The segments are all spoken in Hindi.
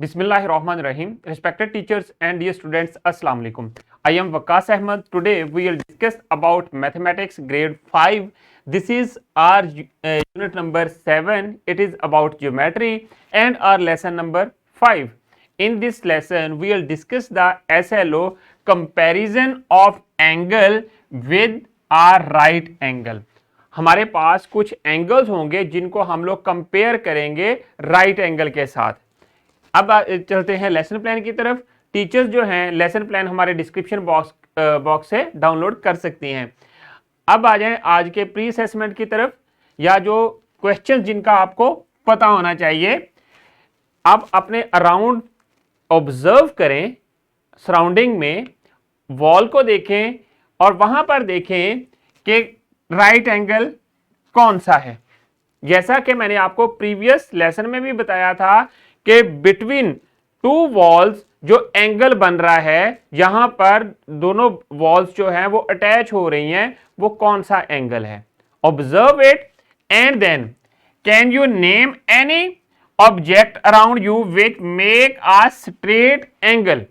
Bismillahirrahmanirrahim. Respected teachers and dear students, Assalamu alaikum. I am Waqas Ahmed. Today we will discuss about mathematics grade 5. This is our unit number 7. It is about geometry and our lesson number 5. In this lesson we will discuss the SLO, comparison of angle with our right angle. हमारे पास कुछ एंगल्स होंगे जिनको हम लोग कंपेयर करेंगे राइट एंगल के साथ। अब चलते हैं लेसन प्लान की तरफ। टीचर्स जो हैं लेसन प्लान हमारे डिस्क्रिप्शन बॉक्स से डाउनलोड कर सकती हैं। अब आ जाएं आज के प्री असेसमेंट की तरफ, या जो क्वेश्चन जिनका आपको पता होना चाहिए। आप अपने अराउंड ऑब्जर्व करें, सराउंडिंग में वॉल को देखें और वहां पर देखें कि राइट एंगल कौन सा है। जैसा कि मैंने आपको प्रीवियस लेसन में भी बताया था कि बिटवीन टू वॉल्स जो एंगल बन रहा है, यहां पर दोनों वॉल्स जो हैं वो अटैच हो रही हैं, वो कौन सा एंगल है। Observe it and then can you name any object around you which make a straight angle.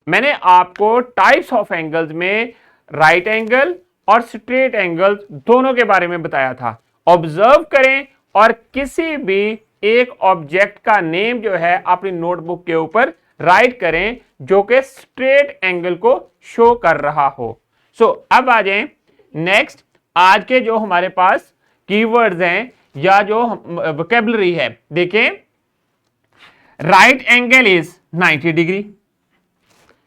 मैंने आपको टाइप्स ऑफ एंगल्स में राइट एंगल और स्ट्रेट एंगल्स दोनों के बारे में बताया था। ऑब्जर्व करें और किसी भी एक ऑब्जेक्ट का नेम जो है अपनी नोटबुक के ऊपर राइट करें जो कि स्ट्रेट एंगल को शो कर रहा हो। अब आ जाएं नेक्स्ट, आज के जो हमारे पास कीवर्ड्स हैं या जो वोकैबुलरी है। देखें, राइट एंगल इज 90 डिग्री।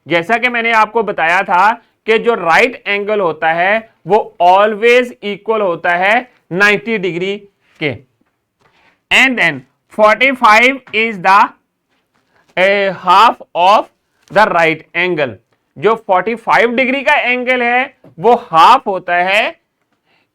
जैसा कि मैंने आपको बताया था कि जो राइट एंगल होता है वो ऑलवेज इक्वल होता है 90 डिग्री के। And then 45 is the half of the right angle. जो 45 डिग्री का एंगल है वो हाफ होता है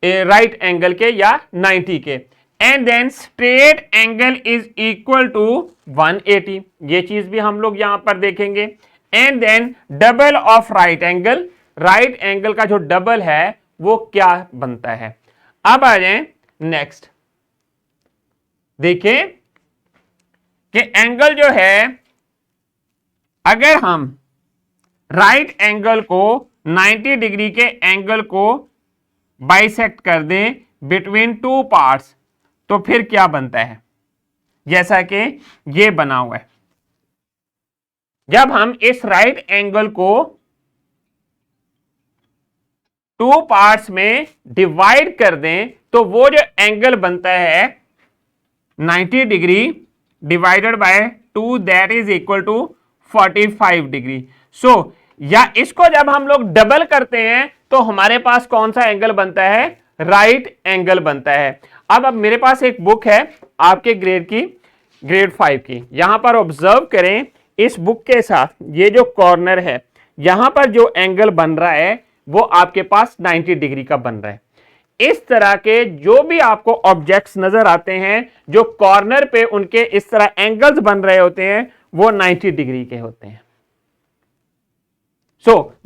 राइट एंगल के या 90 के। And then straight angle is equal to 180। ये चीज भी हम लोग यहां पर देखेंगे। And then double of right angle, right angle का जो डबल है वो क्या बनता है। अब आ जाएं नेक्स्ट, देखें कि एंगल जो है, अगर हम राइट एंगल को 90 डिग्री के एंगल को बाइसेक्ट कर दें बिटवीन टू पार्ट्स, तो फिर क्या बनता है, जैसा कि ये बना हुआ है। जब हम इस राइट एंगल को टू पार्ट्स में डिवाइड कर दें तो वो जो एंगल बनता है 90 degree divided by 2, that is equal to 45 degree. या इसको जब हम लोग डबल करते हैं तो हमारे पास कौन सा एंगल बनता है, राइट एंगल बनता है। अब मेरे पास एक बुक है आपके ग्रेड की, ग्रेड 5 की। यहां पर ऑब्जर्व करें, इस बुक के साथ ये जो कॉर्नर है यहां पर जो एंगल बन रहा है वो आपके पास 90 डिग्री का बन रहा है। इस तरह के जो भी आपको ऑब्जेक्ट्स नजर आते हैं जो कॉर्नर पे उनके इस तरह एंगल्स बन रहे होते हैं वो 90 डिग्री के होते हैं।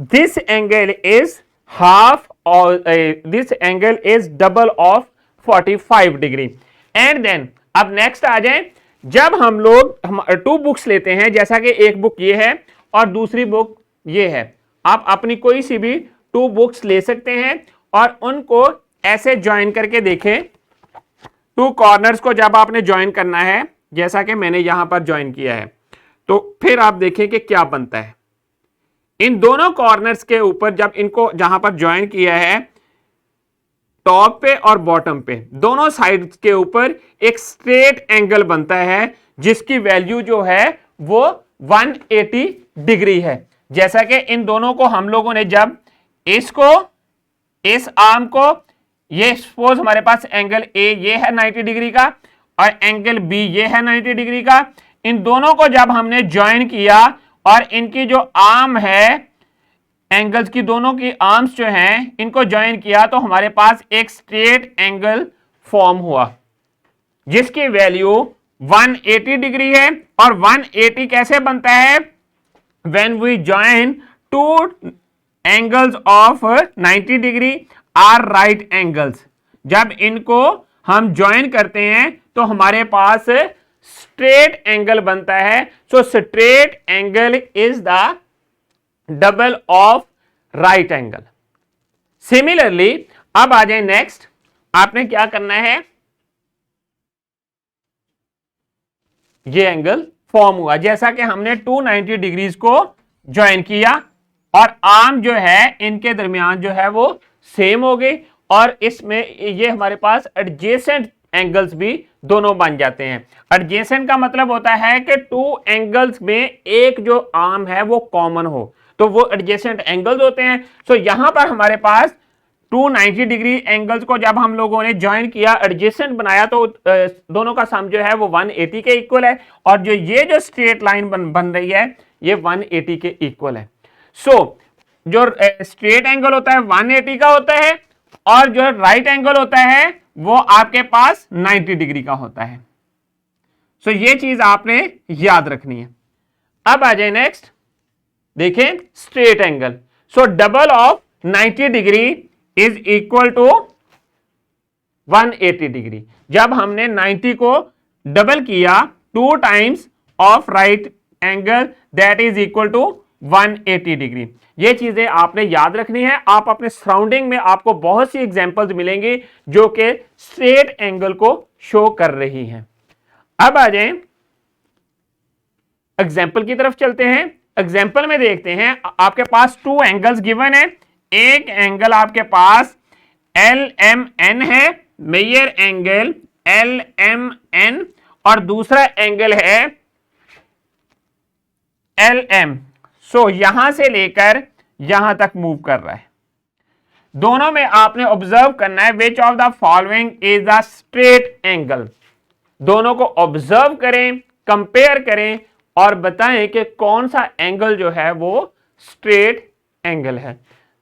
दिस एंगल इज हाफ और this angle is double of 45 degree. And then अब नेक्स्ट आ जाए, जब हम लोग टू बुक्स लेते हैं, जैसा कि एक बुक ये है और दूसरी बुक ये है, आप अपनी कोई सी भी टू बुक्स ले सकते हैं और उनको ऐसे ज्वाइन करके देखें। टू कॉर्नर्स को जब आपने ज्वाइन करना है, जैसा कि मैंने यहां पर ज्वाइन किया है, तो फिर आप देखें कि क्या बनता है। इन दोनों कॉर्नर्स के ऊपर जब इनको जहां पर ज्वाइन किया है, टॉप पे और बॉटम पे दोनों साइड के ऊपर एक स्ट्रेट एंगल बनता है जिसकी वैल्यू जो है वो 180 डिग्री है। जैसा कि इन दोनों को हम लोगों ने जब इसको, इस आर्म को, ये सपोज हमारे पास एंगल ए ये है 90 डिग्री का और एंगल बी ये है 90 डिग्री का, इन दोनों को जब हमने ज्वाइन किया और इनकी जो आर्म है, एंगल्स की दोनों की आर्म्स जो हैं इनको ज्वाइन किया तो हमारे पास एक स्ट्रेट एंगल फॉर्म हुआ जिसकी वैल्यू 180 डिग्री है। और 180 कैसे बनता है, when we join two angles of 90 degree are right angles. जब इनको हम ज्वाइन करते हैं तो हमारे पास स्ट्रेट एंगल बनता है। So straight angle is the double of right angle. Similarly अब आ जाए नेक्स्ट, आपने क्या करना है, ये एंगल फॉर्म हुआ जैसा कि हमने 290 डिग्रीज को ज्वाइन किया और आर्म जो है इनके दरमियान जो है वो सेम हो गई और इसमें ये हमारे पास एडजेसेंट एंगल्स भी दोनों बन जाते हैं। एडजेसेंट का मतलब होता है कि टू एंगल्स में एक जो आर्म है वो कॉमन हो, तो वो एडजेसेंट एंगल्स होते हैं। सो यहां पर हमारे पास 290 डिग्री एंगल्स को जब हम लोगों ने ज्वाइन किया, एडजेसेंट बनाया, तो दोनों का सम जो है वो 180 के इक्वल है और जो ये जो स्ट्रेट लाइन बन रही है ये 180 के इक्वल है। सो जो स्ट्रेट एंगल होता है 180 का होता है और जो राइट एंगल होता है वो आपके पास 90 डिग्री का होता है। सो ये चीज आपने याद रखनी है। अब आ जाए नेक्स्ट, देखें straight angle. So double of 90 degree is equal to 180 degree. जब हमने 90 को डबल किया 2 times of right angle that is equal to 180 degree. ये चीजें आपने याद रखनी है। आप अपने सराउंडिंग में आपको बहुत सी एग्जांपल्स मिलेंगी जो कि स्ट्रेट एंगल को शो कर रही हैं। अब आ जाएं एग्जांपल की तरफ चलते हैं। एग्जांपल में देखते हैं आपके पास 2 एंगल्स गिवन है। एक एंगल आपके पास LMN है, मेजर एंगल LMN, और दूसरा एंगल है LM। सो यहां से लेकर यहां तक मूव कर रहा है। दोनों में आपने ऑब्जर्व करना है which of the following is the straight angle. दोनों को ऑब्जर्व करें, कंपेयर करें और बताएं कि कौन सा एंगल जो है वो स्ट्रेट एंगल है।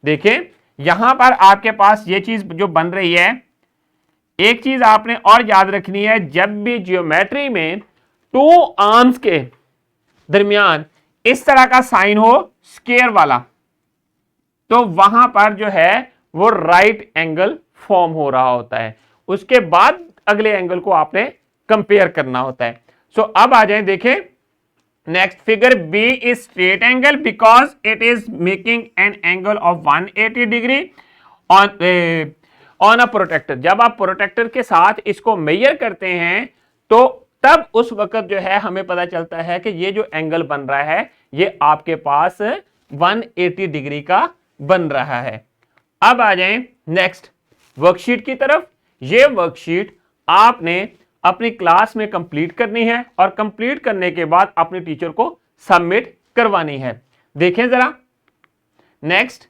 देखें यहां पर आपके पास ये चीज जो बन रही है, एक चीज आपने और याद रखनी है, जब भी ज्योमेट्री में 2 आर्म्स के दरमियान इस तरह का साइन हो स्क्वायर वाला, तो वहां पर जो है वो राइट एंगल फॉर्म हो रहा होता है। उसके बाद अगले एंगल को आपने कंपेयर करना होता है। सो अब आ जाए, देखें next figure B is straight angle because it is making an angle of 180 degree on a protractor. जब आप प्रोटेक्टर के साथ इसको मेजर करते हैं तो तब उस वक्त जो है हमें पता चलता है कि ये जो एंगल बन रहा है ये आपके पास 180 डिग्री का बन रहा है। अब आ जाएं नेक्स्ट वर्कशीट की तरफ। ये वर्कशीट आपने अपनी क्लास में कंप्लीट करनी है और कंप्लीट करने के बाद अपने टीचर को सबमिट करवानी है। देखें जरा नेक्स्ट,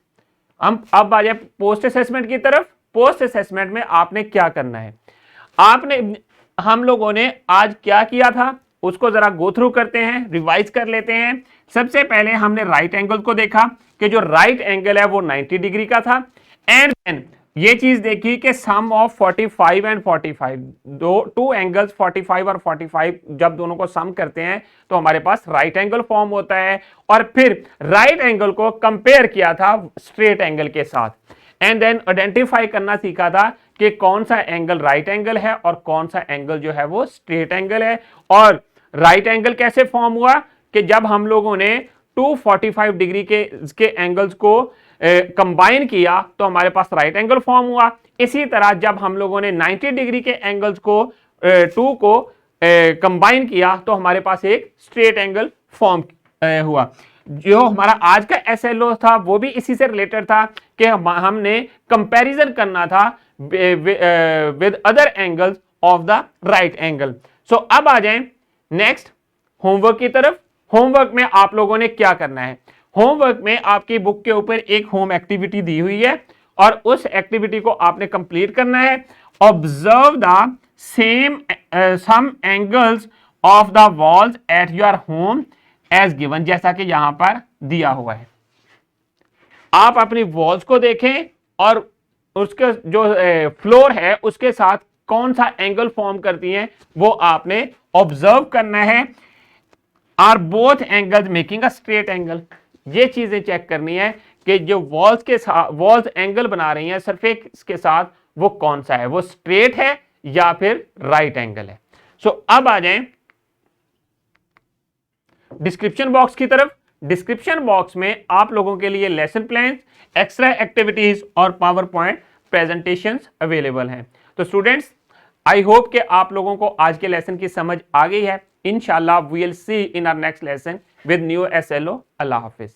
हम अब आ जाए पोस्ट असेसमेंट की तरफ। पोस्ट असेसमेंट में आपने क्या करना है, आपने हम लोगों ने आज क्या किया था उसको जरा गो थ्रू करते हैं, रिवाइज कर लेते हैं। सबसे पहले हमने राइट एंगल को देखा कि जो राइट एंगल है वो 90 डिग्री का था। एंड देन ये चीज देखी कि सम ऑफ 45 एंड 45, टू एंगल्स 45 और 45 जब दोनों को सम करते हैं तो हमारे पास राइट एंगल फॉर्म होता है। और फिर राइट एंगल को कंपेयर किया था स्ट्रेट एंगल के साथ एंड देन आइडेंटिफाई करना सीखा था कि कौन सा एंगल राइट एंगल है और कौन सा एंगल जो है वो स्ट्रेट एंगल है। और राइट एंगल कैसे फॉर्म हुआ कि जब हम लोगों ने 245 डिग्री के एंगल्स को कंबाइन किया तो हमारे पास राइट एंगल फॉर्म हुआ। इसी तरह जब हम लोगों ने 90 डिग्री के एंगल्स को 2 को कंबाइन किया तो हमारे पास एक स्ट्रेट एंगल फॉर्म हुआ। जो हमारा आज का SLO था वो भी इसी से रिलेटेड था कि हमने कंपैरिजन करना था with other angles of the right angle. So अब आ जाएं नेक्स्ट होमवर्क की तरफ। होमवर्क में आप लोगों ने क्या करना है, होमवर्क में आपकी बुक के ऊपर एक होम एक्टिविटी दी हुई है और उस एक्टिविटी को आपने कंप्लीट करना है। Observe the same sum angles of the walls at your home as given, जैसा कि यहां पर दिया हुआ है। आप अपनी वॉल्स को देखें और उसके जो फ्लोर है उसके साथ कौन सा एंगल फॉर्म करती हैं वो आपने ऑब्जर्व करना है। Are both angles making a straight angle, ये चीजें चेक करनी है कि जो वॉल्स के साथ वॉल्स एंगल बना रही हैं सरफेस के साथ वो कौन सा है, वो स्ट्रेट है या फिर राइट एंगल है। सो अब आ जाएं डिस्क्रिप्शन बॉक्स की तरफ। डिस्क्रिप्शन बॉक्स में आप लोगों के लिए लेसन प्लान, एक्स्ट्रा एक्टिविटीज और पावर पॉइंट प्रेजेंटेशंस अवेलेबल हैं। तो स्टूडेंट्स, आई होप कि आप लोगों को आज के लेसन की समझ आ गई है। इंशाल्लाह we will see in our next lesson with new SLO। अल्लाह हाफिज।